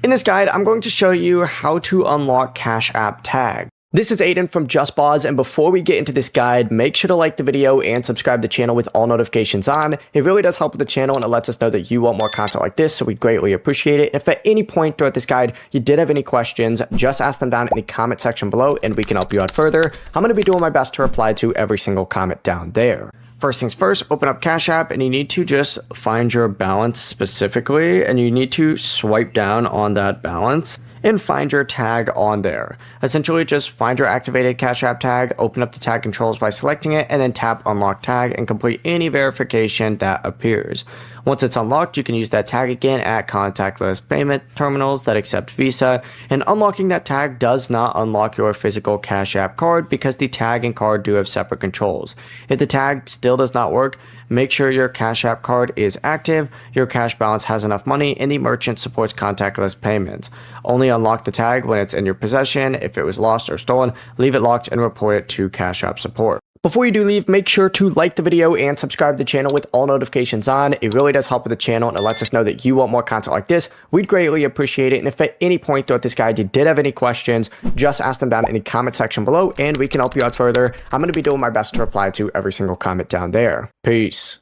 In this guide, I'm going to show you how to unlock Cash App Tag. This is Aiden from JustBoz, and before we get into this guide, make sure to like the video and subscribe to the channel with all notifications on. It really does help with the channel, and it lets us know that you want more content like this, so we greatly appreciate it. If at any point throughout this guide you did have any questions, just ask them down in the comment section below, and we can help you out further. I'm going to be doing my best to reply to every single comment down there. First things first, open up Cash App, and you need to just find your balance specifically, and you need to swipe down on that balance and find your tag on there. Essentially, just find your activated Cash App tag, open up the tag controls by selecting it, and then tap Unlock Tag and complete any verification that appears. Once it's unlocked, you can use that tag again at contactless payment terminals that accept Visa, and unlocking that tag does not unlock your physical Cash App card because the tag and card do have separate controls. If the tag still does not work, make sure your Cash App card is active, your cash balance has enough money, and the merchant supports contactless payments. Only unlock the tag when it's in your possession. If it was lost or stolen, leave it locked and report it to Cash App support. Before you do leave, make sure to like the video and subscribe to the channel with all notifications on. It really does help with the channel, and it lets us know that you want more content like this. We'd greatly appreciate it. And if at any point throughout this guide you did have any questions, just ask them down in the comment section below, and we can help you out further. I'm going to be doing my best to reply to every single comment down there. Peace.